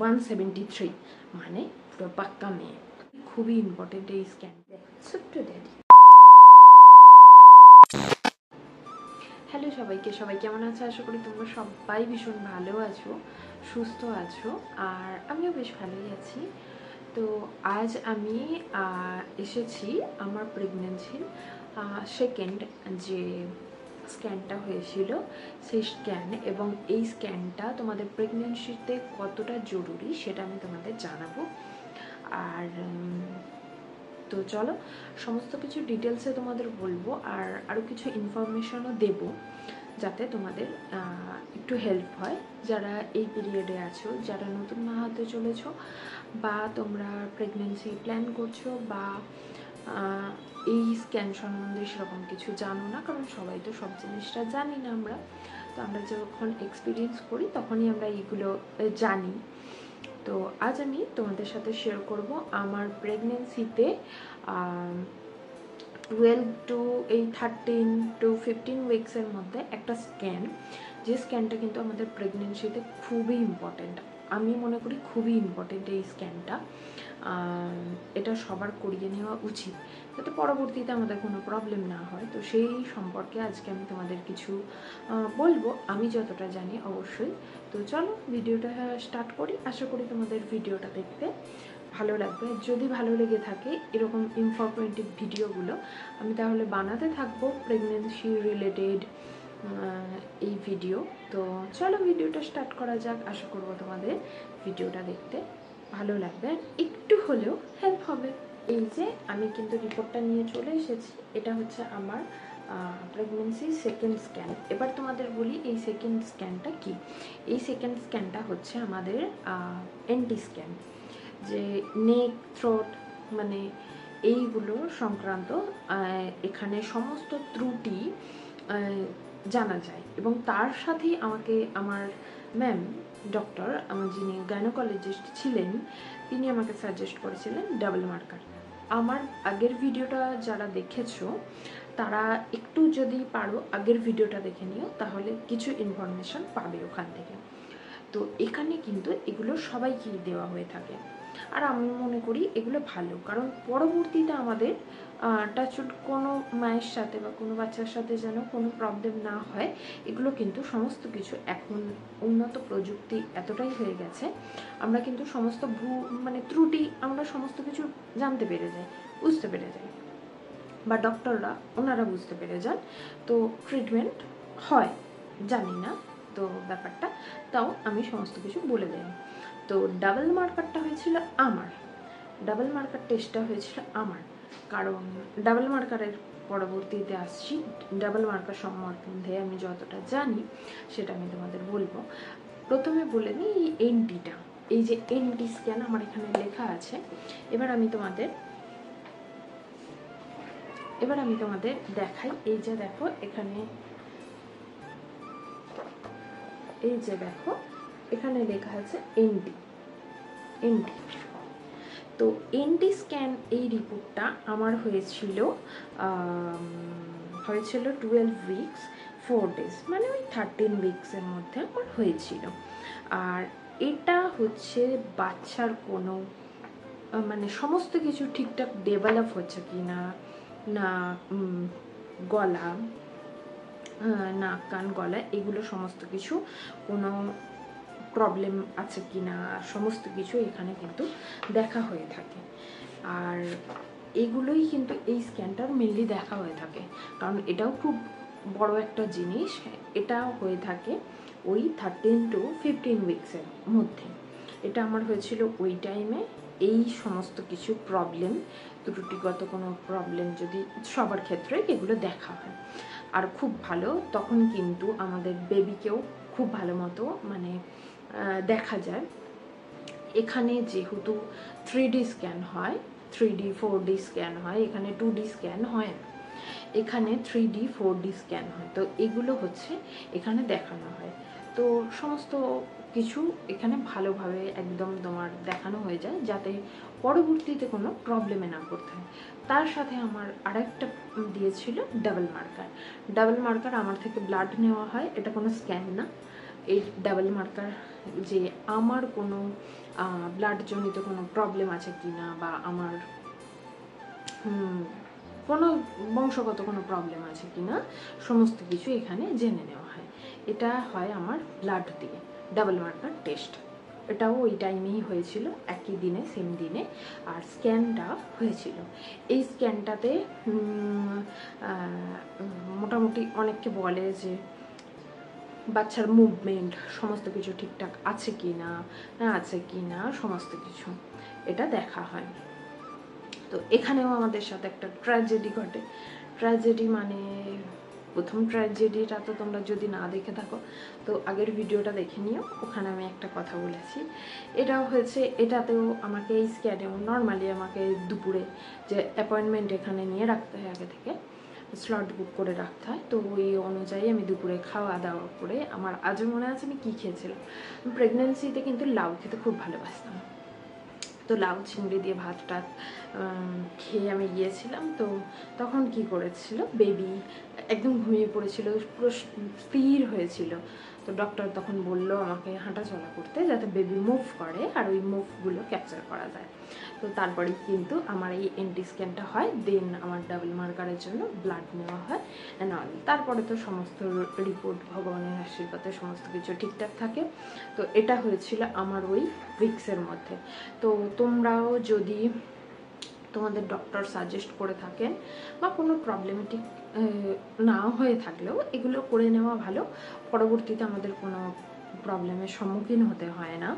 173 মানে পুরো পাক্কা মেয়ে। খুবই ইম্পর্টেন্ট এই স্ক্যান। ছোট্ট ড্যাডি। হ্যালো সবাই কেমন আছো? আশা করি তোমরা সবাই ভীষণ ভালো আছো, সুস্থ আছো, আর আমিও বেশ ভালোই আছি। তো আজ আমি এসেছি আমার প্রেগনেন্সির সেকেন্ড যে স্ক্যানটা হয়েছিল সেই স্ক্যান, এবং এই স্ক্যানটা তোমাদের প্রেগনেন্সিতে কতটা জরুরি সেটা আমি তোমাদের জানাবো। আর তো চলো সমস্ত কিছু ডিটেলসে তোমাদের বলবো, আর আরও কিছু ইনফরমেশনও দেব যাতে তোমাদের একটু হেল্প হয়, যারা এই পিরিয়ডে আছো, যারা নতুন মা হতে চলেছো, বা তোমরা প্রেগনেন্সি প্ল্যান করছো, বা এই স্ক্যান সম্বন্ধে সেরকম কিছু জানো না, কারণ সবাই তো সব জিনিসটা জানি না আমরা। তো আমরা যখন এক্সপিরিয়েন্স করি তখনই আমরা এইগুলো জানি। তো আজ আমি তোমাদের সাথে শেয়ার করব আমার প্রেগনেন্সিতে 12 টু এই 13 টু 15 উইক্সের মধ্যে একটা স্ক্যান, যে স্ক্যানটা কিন্তু আমাদের প্রেগনেন্সিতে খুবই ইম্পর্টেন্ট। আমি মনে করি খুবই ইম্পর্টেন্ট এই স্ক্যানটা। এটা সবার করিয়ে নেওয়া উচিত যাতে পরবর্তীতে আমাদের কোনো প্রবলেম না হয়। তো সেই সম্পর্কে আজকে আমি তোমাদের কিছু বলবো, আমি যতটা জানি অবশ্যই। তো চলো ভিডিওটা স্টার্ট করি। আশা করি তোমাদের ভিডিওটা দেখতে ভালো লাগবে। যদি ভালো লেগে থাকে এরকম ইনফরমেটিভ ভিডিওগুলো আমি তাহলে বানাতে থাকবো, প্রেগনেন্সি রিলেটেড এই ভিডিও। তো চলো ভিডিওটা স্টার্ট করা যাক। আশা করবো তোমাদের ভিডিওটা দেখতে ভালো লাগবে আর একটু হলেও হেল্প হবে। এই যে আমি কিন্তু রিপোর্টটা নিয়ে চলে এসেছি। এটা হচ্ছে আমার প্রেগনেন্সি সেকেন্ড স্ক্যান। এবার তোমাদের বলি এই সেকেন্ড স্ক্যানটা কি। এই সেকেন্ড স্ক্যানটা হচ্ছে আমাদের এনটি স্ক্যান, যে নেক, থ্রোট মানে এইগুলো সংক্রান্ত এখানে সমস্ত ত্রুটি জানা যায়। এবং তার সাথেই আমাকে আমার ম্যাম ডক্টর, আমার যিনি গাইনোকোলজিস্ট ছিলেন, তিনি আমাকে সাজেস্ট করেছিলেন ডাবল মার্কার। আমার আগের ভিডিওটা যারা দেখেছো তারা একটু যদি পারো আগের ভিডিওটা দেখে নিও, তাহলে কিছু ইনফরমেশন পাবে ওখান থেকে। তো এখানে কিন্তু এগুলো সবাইকেই দেওয়া হয়ে থাকে, আর আমি মনে করি এগুলো ভালো, কারণ পরবর্তীতে আমাদের টাচউড কোনো মায়ের সাথে বা কোনো বাচ্চার সাথে যেন কোনো প্রবলেম না হয়। এগুলো কিন্তু সমস্ত কিছু এখন উন্নত প্রযুক্তি এতটাই হয়ে গেছে, আমরা কিন্তু সমস্ত মানে ত্রুটি আমরা সমস্ত কিছু জানতে পেরে যাই, বুঝতে পেরে যাই, বা ডক্টররা ওনারা বুঝতে পেরে যান। তো ট্রিটমেন্ট হয়, জানি না তো ব্যাপারটা, তাও আমি সমস্ত কিছু বলে দিই। তো ডাবল মার্কারটা হয়েছিল আমার, ডাবল মার্কার টেস্টটা হয়েছিল আমার, কারণ ডাবল মার্কারের পরবর্তীতে আসছি। ডাবল মার্কার সম্বন্ধে আমি যতটা জানি সেটা আমি তোমাদের বলবো। প্রথমে বলে নিই এই এনটিটা, এই যে এনটি স্ক্যান আমার এখানে লেখা আছে। এবার আমি তোমাদের দেখাই। এই যে দেখো এখানে, এই যে দেখো এখানে লেখা আছে এনটি। তো এনটি স্ক্যান এই রিপোর্টটা আমার হয়েছিল 12 উইকস 4 ডেজ, মানে ওই 13 উইক্সের মধ্যে আমার হয়েছিল। আর এটা হচ্ছে বাচ্চার কোনো মানে সমস্ত কিছু ঠিকঠাক ডেভেলপ হচ্ছে কি না, না গলা, নাক, কান, গলা, এগুলো সমস্ত কিছু কোনো প্রবলেম আছে কি না, সমস্ত কিছু এখানে কিন্তু দেখা হয়ে থাকে। আর এগুলোই কিন্তু এই স্ক্যানটার মেনলি দেখা হয়ে থাকে, কারণ এটাও খুব বড় একটা জিনিস। এটাও হয়ে থাকে ওই 13 টু 15 উইক্সের মধ্যে। এটা আমার হয়েছিল ওই টাইমে। এই সমস্ত কিছু প্রবলেম, ত্রুটিগত কোনো প্রবলেম যদি সবার ক্ষেত্রে এগুলো দেখা হয়, আর খুব ভালো তখন কিন্তু আমাদের বেবিকেও খুব ভালো মতো মানে দেখা যায়। এখানে যেহেতু 3D স্ক্যান হয়, 3D 4D স্ক্যান হয়, এখানে 2D স্ক্যান হয় না, এখানে 3D 4D স্ক্যান হয়। তো এগুলো হচ্ছে এখানে দেখানো হয়। তো সমস্ত কিছু এখানে ভালোভাবে একদম তোমার দেখানো হয়ে যায়, যাতে পরবর্তীতে কোনো প্রবলেমে না পড়তে হয়। তার সাথে আমার আরেকটা দিয়েছিল ডাবল মার্কার। ডাবল মার্কার আমার থেকে ব্লাড নেওয়া হয়, এটা কোনো স্ক্যান না, এই ডাবল মার্কার যে আমার কোনো ব্লাডজনিত কোনো প্রবলেম আছে কি না, বা আমার কোনো বংশগত কোনো প্রবলেম আছে কি না, সমস্ত কিছু এখানে জেনে নেওয়া হয়। এটা হয় আমার ব্লাড দিয়ে ডাবল মার্কার টেস্ট। এটাও ওই টাইমেই হয়েছিল, একই দিনে, সেম দিনে। আর স্ক্যানটা হয়েছিল, এই স্ক্যানটাতে মোটামুটি অনেককে বলে যে বাচ্চার মুভমেন্ট সমস্ত কিছু ঠিকঠাক আছে কি না, আছে কি না সমস্ত কিছু এটা দেখা হয়। তো এখানেও আমাদের সাথে একটা ট্র্যাজেডি ঘটে। ট্র্যাজেডি মানে প্রথম ট্র্যাজেডিটা তো তোমরা যদি না দেখে থাকো তো আগের ভিডিওটা দেখে নিও, ওখানে আমি একটা কথা বলেছি। এটাও হয়েছে, এটাতেও আমাকে এই স্ক্যানেও নর্মালি আমাকে দুপুরে যে অ্যাপয়েন্টমেন্ট এখানে নিয়ে রাখতে হয়, আগে থেকে স্লট বুক করে রাখতে হয়। তো ওই অনুযায়ী আমি দুপুরে খাওয়া দাওয়া করে, আমার আজও মনে আছে আমি কী খেয়েছিলাম। প্রেগনেন্সিতে কিন্তু লাউ খেতে খুব ভালোবাসতাম, তো লাউ চিংড়ি দিয়ে ভাত টাত খেয়ে আমি গিয়েছিলাম। তো তখন কি করেছিল, বেবি একদম ঘুমিয়ে পড়েছিল, পুরো স্থির হয়েছিল। তো ডক্টর তখন বললো আমাকে হাঁটা চলা করতে, যাতে বেবি মুভ করে আর ওই মুভগুলো ক্যাপচার করা যায়। তো তারপরে কিন্তু আমার এই এনটি স্ক্যানটা হয়, দেন আমার ডাবল মার্কারের জন্য ব্লাড নেওয়া হয় অ্যান্ড অল। তারপরে তো সমস্ত রিপোর্ট ভগবানের আশীর্বাদে সমস্ত কিছু ঠিকঠাক থাকে। তো এটা হয়েছিল আমার ওই উইক্সের মধ্যে। তো তোমরাও যদি তোমাদের ডক্টর সাজেস্ট করে থাকেন বা কোনো প্রবলেমেটিক না হয়ে থাকলেও এগুলো করে নেওয়া ভালো, পরবর্তীতে আমাদের কোনো প্রবলেমের সম্মুখীন হতে হয় না।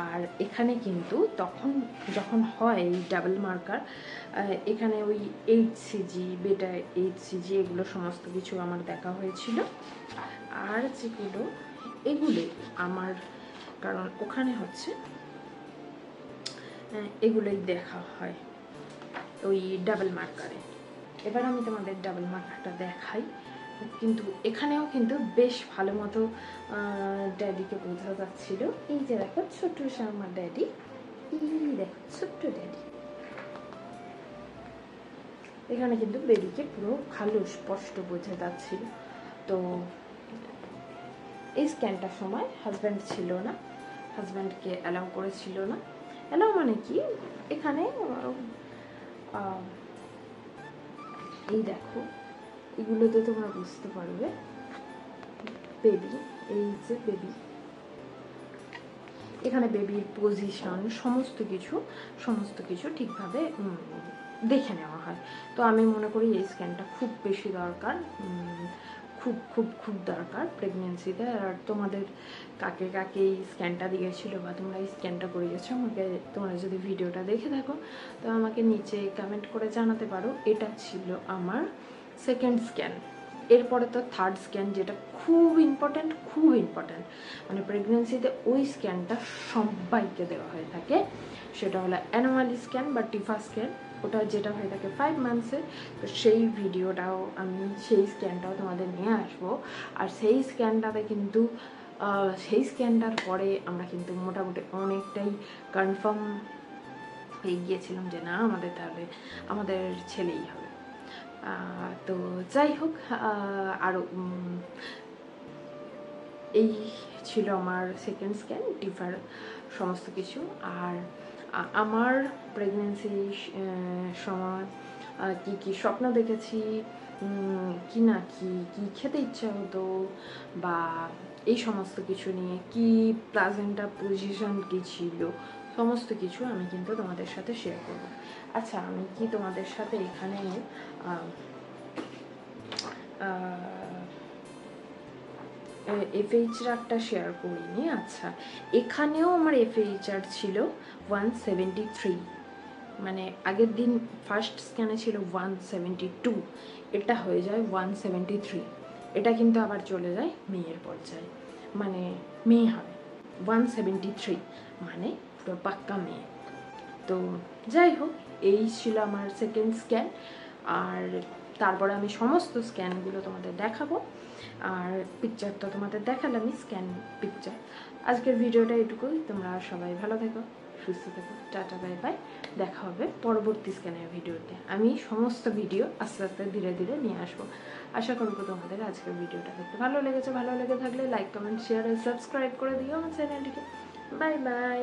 আর এখানে কিন্তু তখন যখন হয় এই ডাবল মার্কার, এখানে ওই HCG, বেটা HCG এগুলো সমস্ত কিছু আমার দেখা হয়েছিল। আর যেগুলো এগুলো আমার, কারণ ওখানে হচ্ছে এগুলোই দেখা হয় ওই ডাবল মার্কারে। এবার আমি তোমাদের ডাবল মার্কারটা দেখাই, কিন্তু এখানেও কিন্তু বেশ ভালো মতো ড্যাডিকে বোঝা যাচ্ছিল। এই যে দেখো ছোট্ট আমার ড্যাডি, এই দেখো ছোট্ট ড্যাডি, এখানে কিন্তু বেবিকে পুরো ভালো স্পষ্ট বোঝা যাচ্ছিল। তো এই স্ক্যানটার সময় হাজব্যান্ড ছিল না, হাজব্যান্ডকে অ্যালাউ করেছিল না। অ্যালাউ মানে কি, এখানে এই দেখো এগুলোতে তোমরা বুঝতে পারবে বেবি, এই যে বেবি, এখানে বেবির পজিশন সমস্ত কিছু ঠিকভাবে দেখে নেওয়া হয়। তো আমি মনে করি এই স্ক্যানটা খুব বেশি দরকার, খুব খুব খুব দরকার প্রেগনেন্সিতে। আর তোমাদের কাকে কাকে এই স্ক্যানটা দিয়েছিল বা তোমরা এই স্ক্যানটা করে গেছো, আমাকে তোমরা যদি ভিডিওটা দেখে থাকো তো আমাকে নিচে কমেন্ট করে জানাতে পারো। এটা ছিল আমার সেকেন্ড স্ক্যান। এরপরে তো থার্ড স্ক্যান, যেটা খুব ইম্পর্ট্যান্ট, মানে প্রেগনেন্সিতে ওই স্ক্যানটা সবাইকে দেওয়া হয়ে থাকে। সেটা হলো অ্যানোমালি স্ক্যান বা টিফা স্ক্যান, ওটা যেটা হয়ে থাকে 5 মান্থসে। তো সেই ভিডিওটাও আমি, সেই স্ক্যানটাও তোমাদের নিয়ে আসবো। আর সেই স্ক্যানটাতে কিন্তু সেই স্ক্যানটার পরে আমরা কিন্তু মোটামুটি অনেকটাই কনফার্ম হয়ে গিয়েছিলাম যে না, আমাদের তাহলে আমাদের ছেলেই হবে। তো যাই হোক, আরও এই ছিল আমার সেকেন্ড স্ক্যান, টিফার সমস্ত কিছু। আর আমার প্রেগনেন্সির সময় কি কি স্বপ্ন দেখেছি, কি না কি কি খেতে ইচ্ছা হতো, বা এই সমস্ত কিছু নিয়ে কি প্লাজেন্টা পজিশন কী ছিল, সমস্ত কিছু আমি কিন্তু তোমাদের সাথে শেয়ার করব। আচ্ছা, আমি কি তোমাদের সাথে এখানে FHRটা শেয়ার করিনি। আচ্ছা, এখানেও আমার FHR ছিল 173, মানে আগের দিন ফার্স্ট স্ক্যানে ছিল 172, এটা হয়ে যায় 173। এটা কিন্তু আবার চলে যায় মেয়ের পর্যায়ে, মানে মেয়ে হবে 173, মানে পুরো পাক্কা মেয়ে। তো যাই হোক, এই ছিল আমার সেকেন্ড স্ক্যান। আর তারপরে আমি সমস্ত স্ক্যানগুলো তোমাদের দেখাবো। আর পিকচার তো তোমাদের দেখালামই, স্ক্যান পিকচার। আজকের ভিডিওটা এটুকুই। তোমরা সবাই ভালো থেকো, সুস্থ থেকো, টাটা বাই বাই। দেখা হবে পরবর্তী স্ক্যানের ভিডিওতে। আমি সমস্ত ভিডিও আস্তে আস্তে ধীরে ধীরে নিয়ে আসবো। আশা করবো তোমাদের আজকের ভিডিওটা দেখতে ভালো লেগেছে। ভালো লেগে থাকলে লাইক, কমেন্ট, শেয়ার আর সাবস্ক্রাইব করে দিও আমার চ্যানেলটিকে। Bye bye.